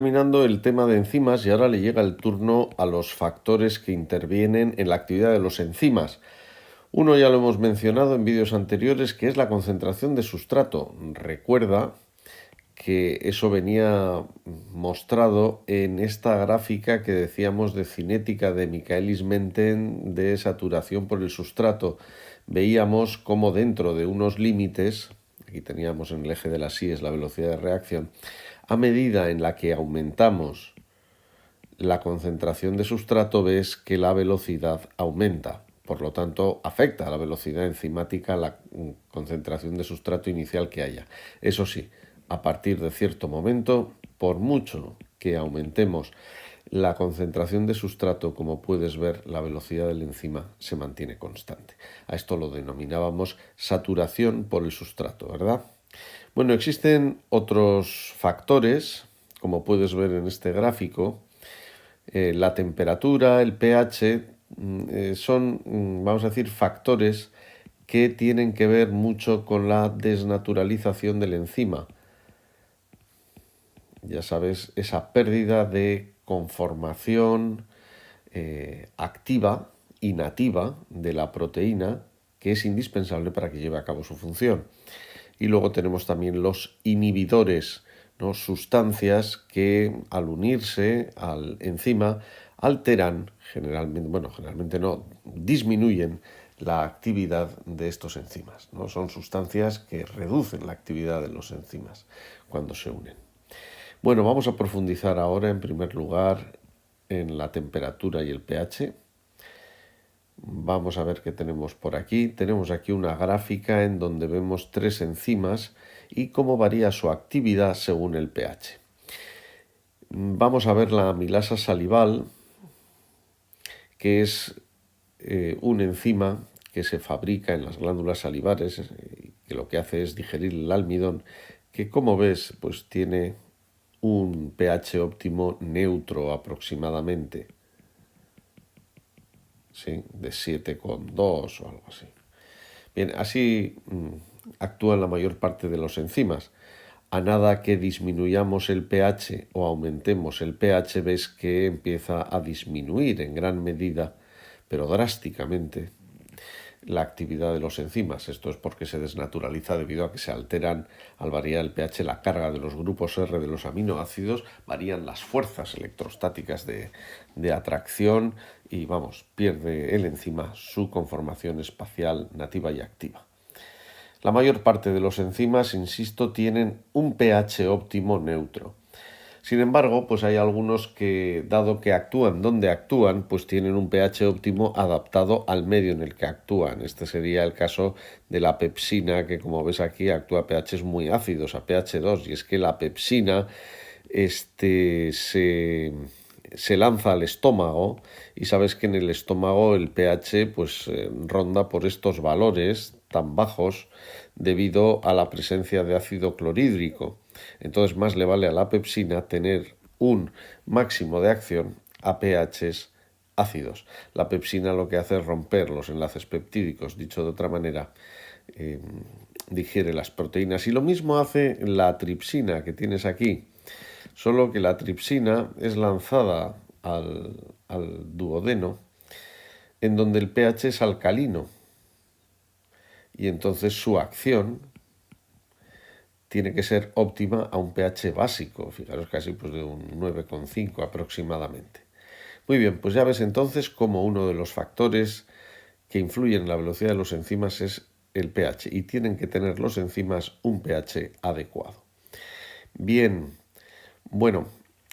Terminando el tema de enzimas y ahora le llega el turno a los factores que intervienen en la actividad de los enzimas. Uno ya lo hemos mencionado en vídeos anteriores, que es la concentración de sustrato. Recuerda que eso venía mostrado en esta gráfica que decíamos de cinética de Michaelis-Menten de saturación por el sustrato. Veíamos cómo dentro de unos límites, aquí teníamos en el eje de las Y la velocidad de reacción, a medida en la que aumentamos la concentración de sustrato, ves que la velocidad aumenta. Por lo tanto, afecta a la velocidad enzimática la concentración de sustrato inicial que haya. Eso sí, a partir de cierto momento, por mucho que aumentemos la concentración de sustrato, como puedes ver, la velocidad del enzima se mantiene constante. A esto lo denominábamos saturación por el sustrato, ¿verdad? Bueno, existen otros factores, como puedes ver en este gráfico. La temperatura, el pH, son, vamos a decir, factores que tienen que ver mucho con la desnaturalización del enzima. Ya sabes, esa pérdida de conformación activa y nativa de la proteína que es indispensable para que lleve a cabo su función. Y luego tenemos también los inhibidores, ¿no? Sustancias que al unirse al enzima alteran generalmente no, disminuyen la actividad de estos enzimas, ¿no? Son sustancias que reducen la actividad de los enzimas cuando se unen. Bueno, vamos a profundizar ahora en primer lugar en la temperatura y el pH. Vamos a ver qué tenemos por aquí. Tenemos aquí una gráfica en donde vemos tres enzimas y cómo varía su actividad según el pH. Vamos a ver la amilasa salival, que es un enzima que se fabrica en las glándulas salivares, que lo que hace es digerir el almidón, que como ves, pues tiene un pH óptimo neutro aproximadamente. ¿Sí? De 7,2 o algo así. Bien, así actúan la mayor parte de los enzimas. A nada que disminuyamos el pH o aumentemos el pH, ves que empieza a disminuir en gran medida, pero drásticamente, la actividad de los enzimas. Esto es porque se desnaturaliza debido a que se alteran, al variar el pH, la carga de los grupos R de los aminoácidos, varían las fuerzas electrostáticas de atracción y, pierde el enzima su conformación espacial nativa y activa. La mayor parte de los enzimas, insisto, tienen un pH óptimo neutro. Sin embargo, pues hay algunos que, dado que actúan donde actúan, pues tienen un pH óptimo adaptado al medio en el que actúan. Este sería el caso de la pepsina, que como ves aquí actúa a pHs muy ácidos, a pH 2, y es que la pepsina se lanza al estómago y sabes que en el estómago el pH pues ronda por estos valores tan bajos debido a la presencia de ácido clorhídrico. Entonces más le vale a la pepsina tener un máximo de acción a pHs ácidos. La pepsina lo que hace es romper los enlaces peptídicos, dicho de otra manera, digiere las proteínas. Y lo mismo hace la tripsina que tienes aquí, solo que la tripsina es lanzada al duodeno, en donde el pH es alcalino, y entonces su acción tiene que ser óptima a un pH básico, fijaros casi pues de un 9,5 aproximadamente. Muy bien, pues ya ves entonces cómo uno de los factores que influyen en la velocidad de los enzimas es el pH, y tienen que tener los enzimas un pH adecuado. Bien, bueno,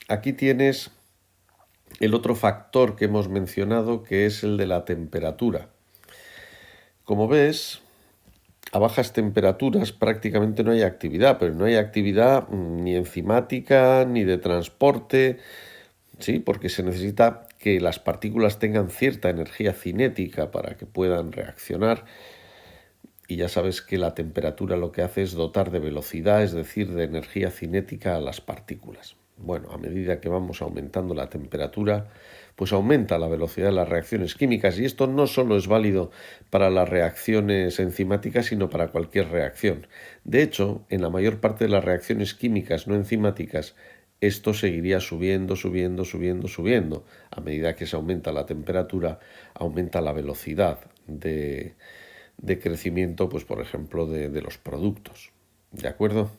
aquí tienes el otro factor que hemos mencionado, que es el de la temperatura. Como ves, a bajas temperaturas prácticamente no hay actividad, pero no hay actividad ni enzimática ni de transporte, ¿sí? Porque se necesita que las partículas tengan cierta energía cinética para que puedan reaccionar. Y ya sabes que la temperatura lo que hace es dotar de velocidad, es decir, de energía cinética a las partículas. Bueno, a medida que vamos aumentando la temperatura, pues aumenta la velocidad de las reacciones químicas, y esto no solo es válido para las reacciones enzimáticas, sino para cualquier reacción. De hecho, en la mayor parte de las reacciones químicas no enzimáticas, esto seguiría subiendo, subiendo, subiendo, subiendo. A medida que se aumenta la temperatura, aumenta la velocidad de crecimiento, pues por ejemplo, de los productos. ¿De acuerdo?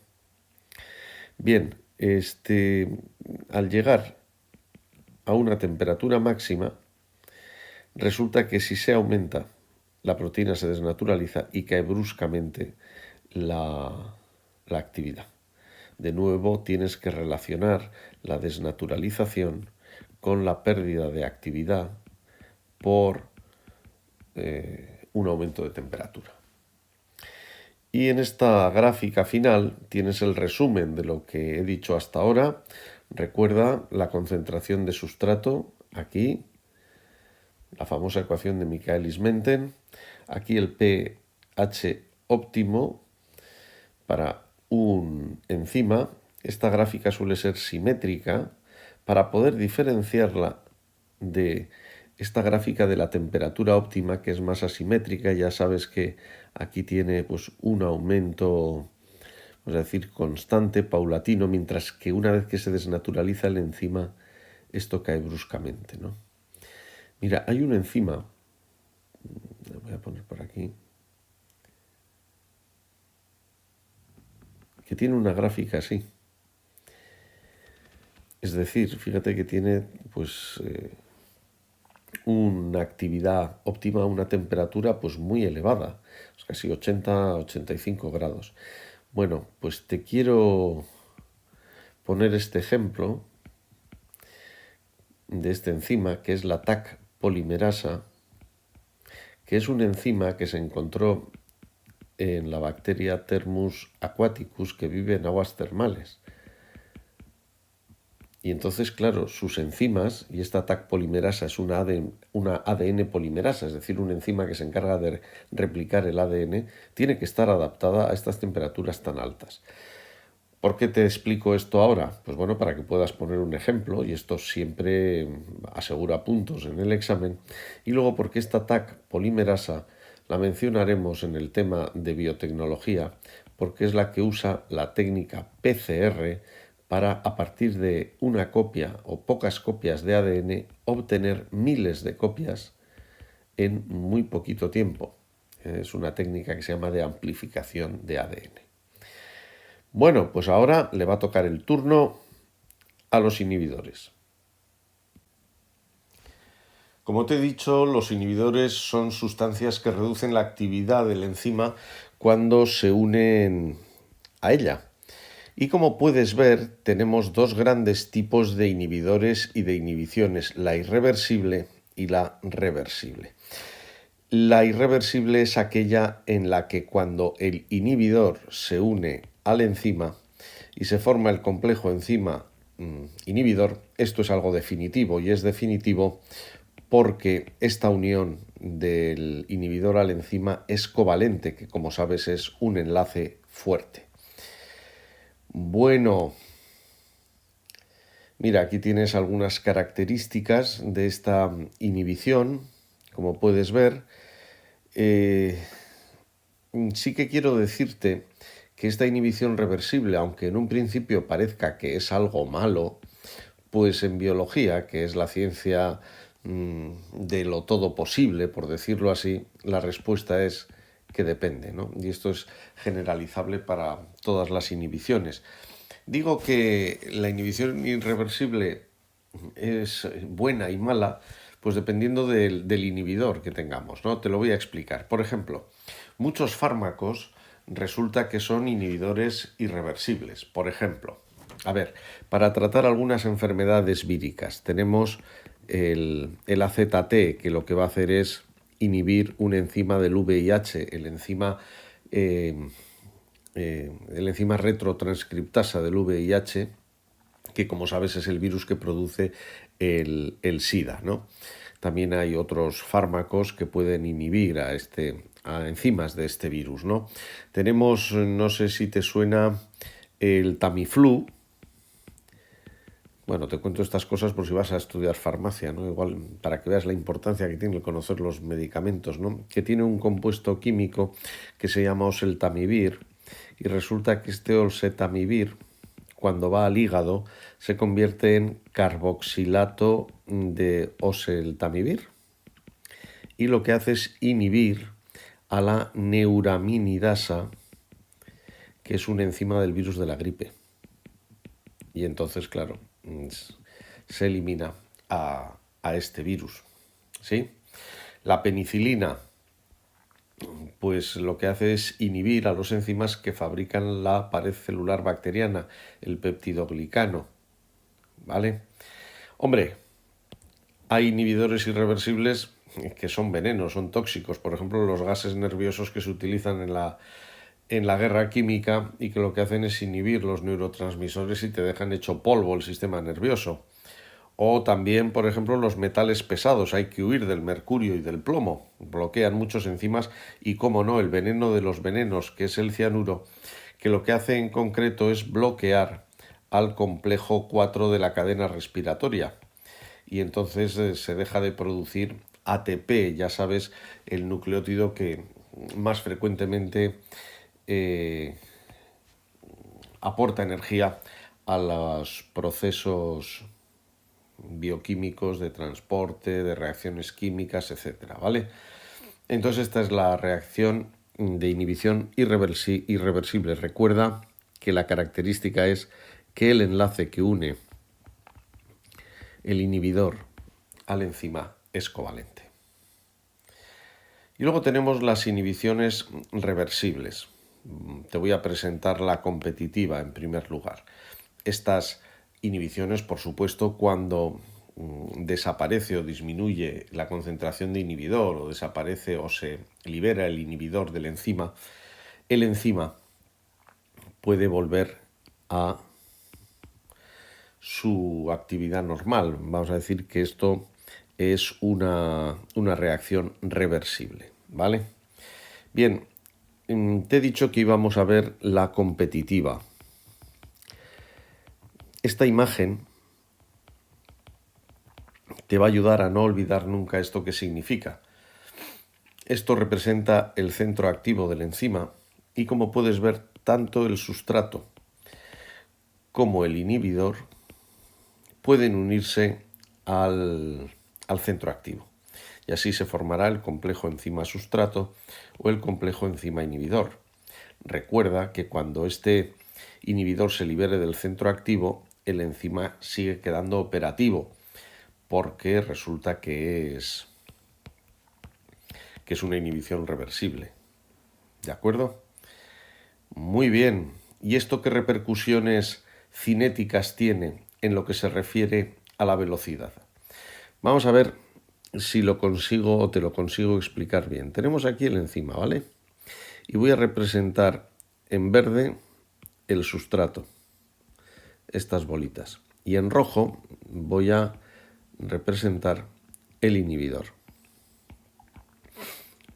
Bien, al llegar a una temperatura máxima, resulta que si se aumenta, la proteína se desnaturaliza y cae bruscamente la actividad. De nuevo, tienes que relacionar la desnaturalización con la pérdida de actividad por un aumento de temperatura. Y en esta gráfica final tienes el resumen de lo que he dicho hasta ahora. Recuerda la concentración de sustrato aquí, la famosa ecuación de Michaelis-Menten. Aquí el pH óptimo para un enzima. Esta gráfica suele ser simétrica para poder diferenciarla de esta gráfica de la temperatura óptima, que es más asimétrica. Ya sabes que aquí tiene pues un aumento, es decir, constante, paulatino, mientras que una vez que se desnaturaliza el enzima, esto cae bruscamente, ¿no? Mira, hay una enzima, lo voy a poner por aquí, que tiene una gráfica así. Es decir, fíjate que tiene pues una actividad óptima, una temperatura pues muy elevada, es casi 80-85 grados. Bueno, pues te quiero poner este ejemplo de este enzima, que es la TAC polimerasa, que es un enzima que se encontró en la bacteria Thermus aquaticus, que vive en aguas termales. Y entonces, claro, sus enzimas, y esta TAC polimerasa es una ADN polimerasa, es decir, una enzima que se encarga de replicar el ADN, tiene que estar adaptada a estas temperaturas tan altas. ¿Por qué te explico esto ahora? Pues bueno, para que puedas poner un ejemplo, y esto siempre asegura puntos en el examen, y luego porque esta TAC polimerasa la mencionaremos en el tema de biotecnología, porque es la que usa la técnica PCR para, a partir de una copia o pocas copias de ADN, obtener miles de copias en muy poquito tiempo. Es una técnica que se llama de amplificación de ADN. Bueno, pues ahora le va a tocar el turno a los inhibidores. Como te he dicho, los inhibidores son sustancias que reducen la actividad del enzima cuando se unen a ella. Y como puedes ver, tenemos dos grandes tipos de inhibidores y de inhibiciones, la irreversible y la reversible. La irreversible es aquella en la que cuando el inhibidor se une al enzima y se forma el complejo enzima-inhibidor, esto es algo definitivo, y es definitivo porque esta unión del inhibidor al enzima es covalente, que como sabes es un enlace fuerte. Bueno, mira, aquí tienes algunas características de esta inhibición, como puedes ver. Sí que quiero decirte que esta inhibición reversible, aunque en un principio parezca que es algo malo, pues en biología, que es la ciencia de lo todo posible, por decirlo así, la respuesta es que depende, ¿no? Y esto es generalizable para todas las inhibiciones. Digo que la inhibición irreversible es buena y mala, pues dependiendo del inhibidor que tengamos, ¿no? Te lo voy a explicar. Por ejemplo, muchos fármacos resulta que son inhibidores irreversibles. Por ejemplo, a ver, para tratar algunas enfermedades víricas tenemos el AZT, que lo que va a hacer es inhibir un enzima del VIH, el enzima retrotranscriptasa del VIH, que como sabes es el virus que produce el SIDA, ¿no? También hay otros fármacos que pueden inhibir a enzimas de este virus, ¿no? Tenemos, no sé si te suena, el Tamiflu. Bueno, te cuento estas cosas por si vas a estudiar farmacia, ¿no? Igual para que veas la importancia que tiene el conocer los medicamentos, ¿no? Que tiene un compuesto químico que se llama oseltamivir, y resulta que este oseltamivir, cuando va al hígado, se convierte en carboxilato de oseltamivir y lo que hace es inhibir a la neuraminidasa, que es una enzima del virus de la gripe. Y entonces, claro, se elimina a este virus, ¿sí? La penicilina, pues lo que hace es inhibir a los enzimas que fabrican la pared celular bacteriana, el peptidoglicano, ¿vale? Hombre, hay inhibidores irreversibles que son venenos, son tóxicos. Por ejemplo, los gases nerviosos que se utilizan en la guerra química y que lo que hacen es inhibir los neurotransmisores y te dejan hecho polvo el sistema nervioso. O también, por ejemplo, los metales pesados. Hay que huir del mercurio y del plomo. Bloquean muchos enzimas y, como no, el veneno de los venenos, que es el cianuro, que lo que hace en concreto es bloquear al complejo 4 de la cadena respiratoria. Y entonces se deja de producir ATP, ya sabes, el nucleótido que más frecuentemente aporta energía a los procesos bioquímicos de transporte, de reacciones químicas, etcétera, ¿vale? Entonces esta es la reacción de inhibición irreversible. Recuerda que la característica es que el enlace que une el inhibidor al enzima es covalente. Y luego tenemos las inhibiciones reversibles. Te voy a presentar la competitiva en primer lugar. Estas inhibiciones, por supuesto, cuando desaparece o disminuye la concentración de inhibidor o desaparece o se libera el inhibidor del enzima, el enzima puede volver a su actividad normal. Vamos a decir que esto es una reacción reversible, ¿vale? Bien, te he dicho que íbamos a ver la competitiva. Esta imagen te va a ayudar a no olvidar nunca esto que significa. Esto representa el centro activo del enzima y, como puedes ver, tanto el sustrato como el inhibidor pueden unirse al centro activo. Y así se formará el complejo enzima-sustrato o el complejo enzima-inhibidor. Recuerda que cuando este inhibidor se libere del centro activo, el enzima sigue quedando operativo, porque resulta que es una inhibición reversible. ¿De acuerdo? Muy bien. ¿Y esto qué repercusiones cinéticas tiene en lo que se refiere a la velocidad? Vamos a ver si lo consigo o te lo consigo explicar bien. Tenemos aquí el enzima, ¿vale? Y voy a representar en verde el sustrato, estas bolitas. Y en rojo voy a representar el inhibidor.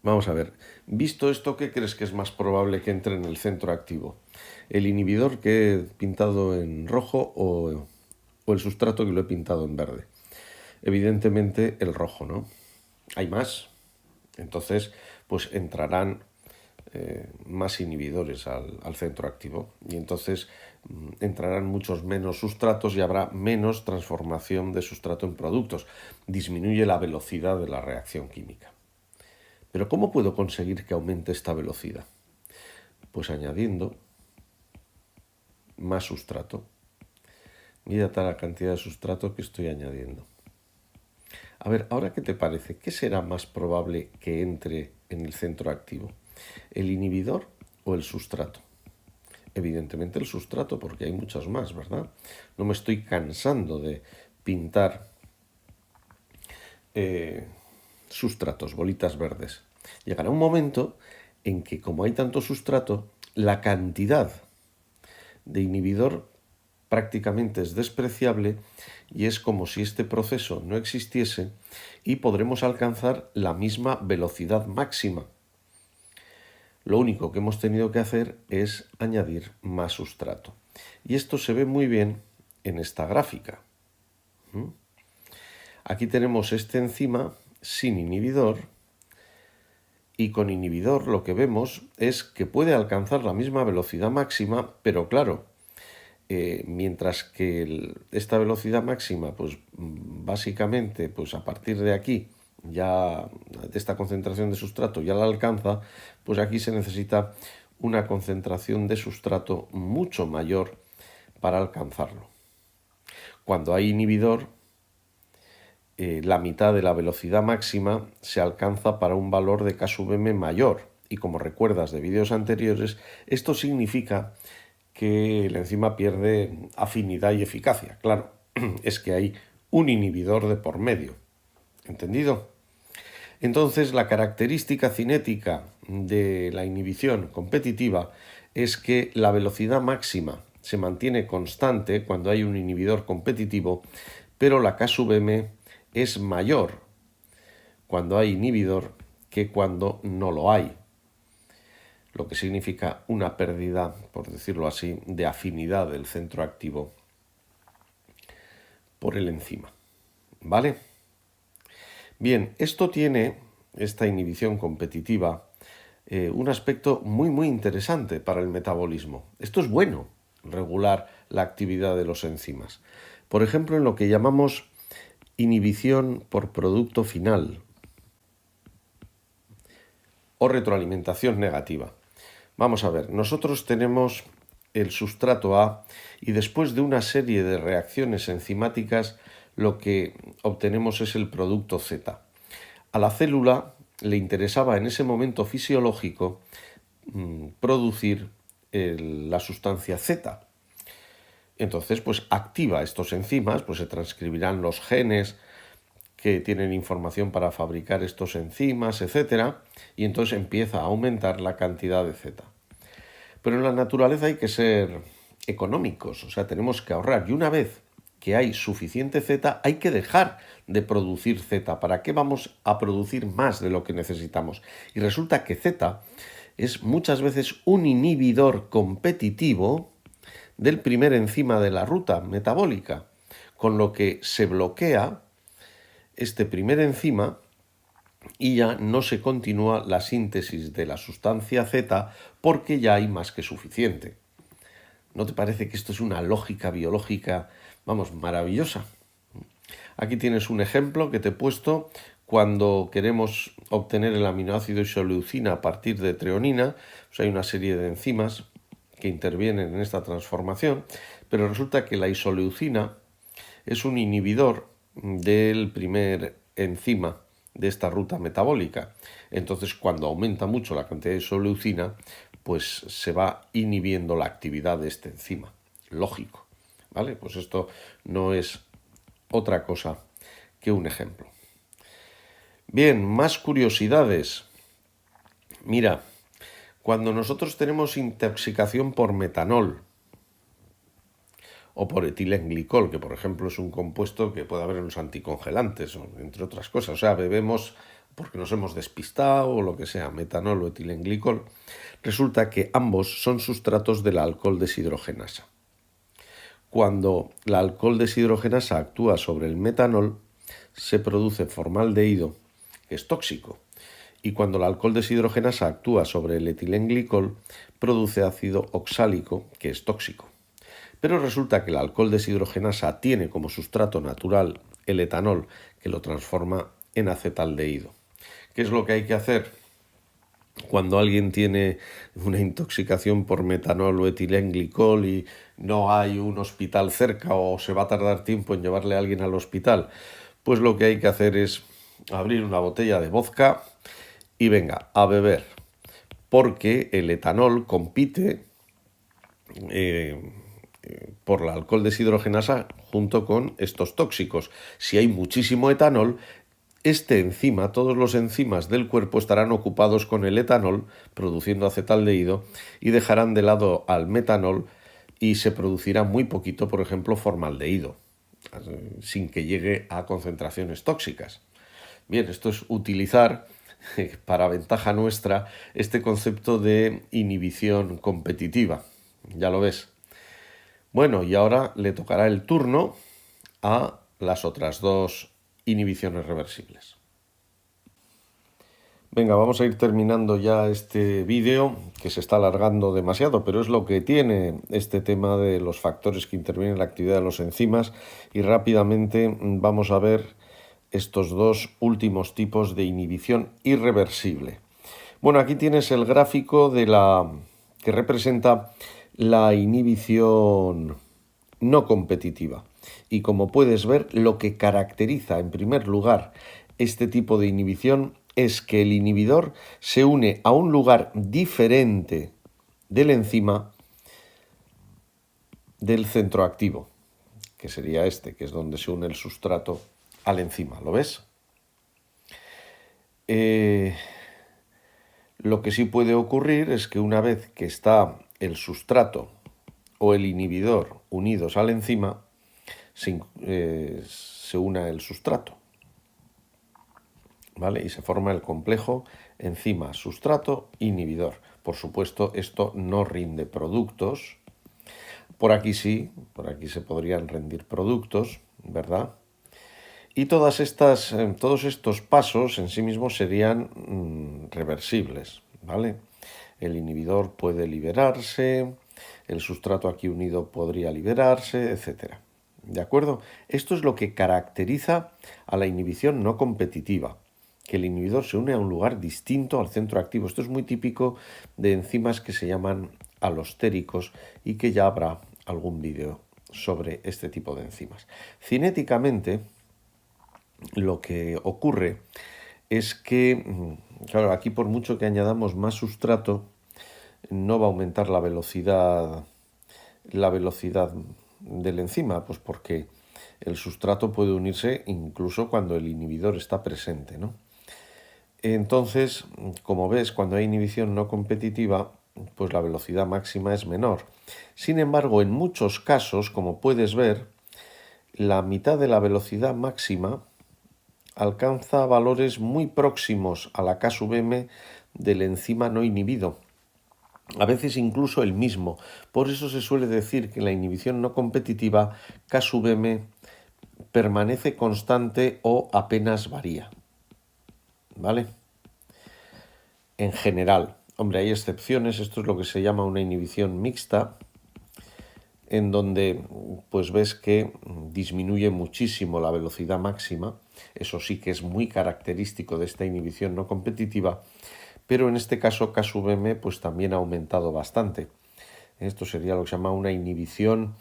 Vamos a ver, visto esto, ¿qué crees que es más probable que entre en el centro activo? ¿El inhibidor que he pintado en rojo o el sustrato que lo he pintado en verde? Evidentemente el rojo, ¿no? Hay más. Entonces, pues entrarán más inhibidores al centro activo y entonces entrarán muchos menos sustratos y habrá menos transformación de sustrato en productos. Disminuye la velocidad de la reacción química. Pero ¿cómo puedo conseguir que aumente esta velocidad? Pues añadiendo más sustrato. Mira la cantidad de sustrato que estoy añadiendo. A ver, ¿ahora qué te parece? ¿Qué será más probable que entre en el centro activo? ¿El inhibidor o el sustrato? Evidentemente el sustrato, porque hay muchas más, ¿verdad? No me estoy cansando de pintar sustratos, bolitas verdes. Llegará un momento en que, como hay tanto sustrato, la cantidad de inhibidor prácticamente es despreciable y es como si este proceso no existiese y podremos alcanzar la misma velocidad máxima. Lo único que hemos tenido que hacer es añadir más sustrato. Y esto se ve muy bien en esta gráfica. Aquí tenemos este enzima sin inhibidor y con inhibidor lo que vemos es que puede alcanzar la misma velocidad máxima, pero claro, mientras que esta velocidad máxima, pues básicamente, pues a partir de aquí, ya de esta concentración de sustrato ya la alcanza, pues aquí se necesita una concentración de sustrato mucho mayor para alcanzarlo. Cuando hay inhibidor, la mitad de la velocidad máxima se alcanza para un valor de K sub m mayor. Y como recuerdas de vídeos anteriores, esto significa que la enzima pierde afinidad y eficacia. Claro, es que hay un inhibidor de por medio. ¿Entendido? Entonces, la característica cinética de la inhibición competitiva es que la velocidad máxima se mantiene constante cuando hay un inhibidor competitivo, pero la K sub m es mayor cuando hay inhibidor que cuando no lo hay, lo que significa una pérdida, por decirlo así, de afinidad del centro activo por el enzima. ¿Vale? Bien, esta inhibición competitiva, un aspecto muy interesante para el metabolismo. Esto es bueno, regular la actividad de los enzimas. Por ejemplo, en lo que llamamos inhibición por producto final o retroalimentación negativa. Vamos a ver, nosotros tenemos el sustrato A y después de una serie de reacciones enzimáticas lo que obtenemos es el producto Z. A la célula le interesaba en ese momento fisiológico producir la sustancia Z. Entonces, pues activa estos enzimas, pues se transcribirán los genes que tienen información para fabricar estos enzimas, etc. Y entonces empieza a aumentar la cantidad de Z. Pero en la naturaleza hay que ser económicos, o sea, tenemos que ahorrar. Y una vez que hay suficiente Z, hay que dejar de producir Z. ¿Para qué vamos a producir más de lo que necesitamos? Y resulta que Z es muchas veces un inhibidor competitivo del primer enzima de la ruta metabólica, con lo que se bloquea este primer enzima y ya no se continúa la síntesis de la sustancia Z porque ya hay más que suficiente. ¿No te parece que esto es una lógica biológica, vamos, maravillosa? Aquí tienes un ejemplo que te he puesto cuando queremos obtener el aminoácido isoleucina a partir de treonina. Pues hay una serie de enzimas que intervienen en esta transformación, pero resulta que la isoleucina es un inhibidor del primer enzima de esta ruta metabólica. Entonces, cuando aumenta mucho la cantidad de isoleucina, pues se va inhibiendo la actividad de este enzima. Lógico, ¿vale? Pues esto no es otra cosa que un ejemplo. Bien, más curiosidades. Mira, cuando nosotros tenemos intoxicación por metanol o por etilenglicol, que por ejemplo es un compuesto que puede haber en los anticongelantes, entre otras cosas, o sea, bebemos porque nos hemos despistado o lo que sea, metanol o etilenglicol, resulta que ambos son sustratos de la alcohol deshidrogenasa. Cuando la alcohol deshidrogenasa actúa sobre el metanol, se produce formaldehído, que es tóxico, y cuando la alcohol deshidrogenasa actúa sobre el etilenglicol, produce ácido oxálico, que es tóxico. Pero resulta que la alcohol deshidrogenasa tiene como sustrato natural el etanol, que lo transforma en acetaldehído. ¿Qué es lo que hay que hacer cuando alguien tiene una intoxicación por metanol o etilenglicol y no hay un hospital cerca o se va a tardar tiempo en llevarle a alguien al hospital? Pues lo que hay que hacer es abrir una botella de vodka y venga, a beber, porque el etanol compite por la alcohol deshidrogenasa junto con estos tóxicos. Si hay muchísimo etanol, este enzima, todos los enzimas del cuerpo estarán ocupados con el etanol, produciendo acetaldehído, y dejarán de lado al metanol y se producirá muy poquito, por ejemplo, formaldehído, sin que llegue a concentraciones tóxicas. Bien, esto es utilizar para ventaja nuestra este concepto de inhibición competitiva. Ya lo ves. Bueno, y ahora le tocará el turno a las otras dos inhibiciones reversibles. Venga, vamos a ir terminando ya este vídeo, que se está alargando demasiado, pero es lo que tiene este tema de los factores que intervienen en la actividad de los enzimas. Y rápidamente vamos a ver estos dos últimos tipos de inhibición irreversible. Bueno, aquí tienes el gráfico que representa la inhibición no competitiva. Y como puedes ver, lo que caracteriza en primer lugar este tipo de inhibición es que el inhibidor se une a un lugar diferente del enzima del centro activo, que sería este, que es donde se une el sustrato al enzima. ¿Lo ves? Lo que sí puede ocurrir es que una vez que está el sustrato o el inhibidor unidos al enzima, se una el sustrato, ¿vale? Y se forma el complejo enzima, sustrato, inhibidor. Por supuesto, esto no rinde productos. Por aquí sí, por aquí se podrían rendir productos, ¿verdad? Y todos estos pasos en sí mismos serían reversibles, ¿vale? El inhibidor puede liberarse, el sustrato aquí unido podría liberarse, etc. ¿De acuerdo? Esto es lo que caracteriza a la inhibición no competitiva, que el inhibidor se une a un lugar distinto al centro activo. Esto es muy típico de enzimas que se llaman alostéricos y que ya habrá algún vídeo sobre este tipo de enzimas. Cinéticamente, lo que ocurre es que, claro, aquí por mucho que añadamos más sustrato, no va a aumentar la velocidad del enzima, pues porque el sustrato puede unirse incluso cuando el inhibidor está presente, ¿no? Entonces, como ves, cuando hay inhibición no competitiva, pues la velocidad máxima es menor. Sin embargo, en muchos casos, como puedes ver, la mitad de la velocidad máxima alcanza valores muy próximos a la K sub m del enzima no inhibido, a veces incluso el mismo. Por eso se suele decir que la inhibición no competitiva K sub m permanece constante o apenas varía, ¿vale? En general, hombre, hay excepciones. Esto es lo que se llama una inhibición mixta, en donde pues ves que disminuye muchísimo la velocidad máxima. Eso sí que es muy característico de esta inhibición no competitiva, pero en este caso K sub m pues también ha aumentado bastante. Esto sería lo que se llama una inhibición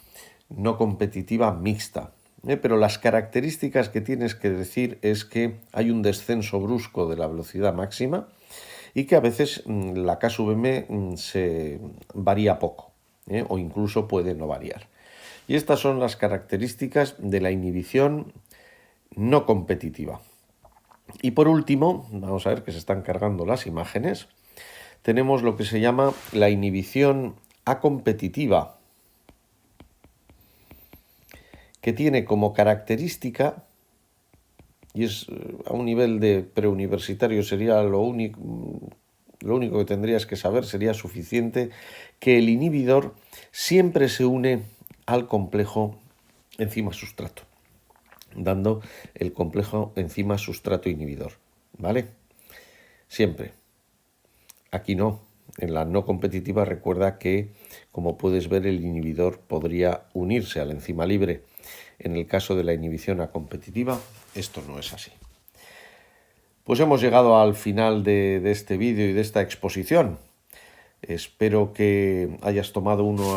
no competitiva mixta. Pero las características que tienes que decir es que hay un descenso brusco de la velocidad máxima y que a veces la K sub m se varía poco, o incluso puede no variar. Y estas son las características de la inhibición no competitiva. Y por último, vamos a ver que se están cargando las imágenes, tenemos lo que se llama la inhibición acompetitiva, que tiene como característica, y es a un nivel de preuniversitario sería lo único que tendrías que saber, sería suficiente, que el inhibidor siempre se une al complejo enzima-sustrato, dando el complejo enzima-sustrato-inhibidor, ¿vale? Siempre. Aquí no. En la no competitiva recuerda que, como puedes ver, el inhibidor podría unirse al enzima libre. En el caso de la inhibición acompetitiva, esto no es así. Pues hemos llegado al final de este vídeo y de esta exposición. Espero que hayas tomado unas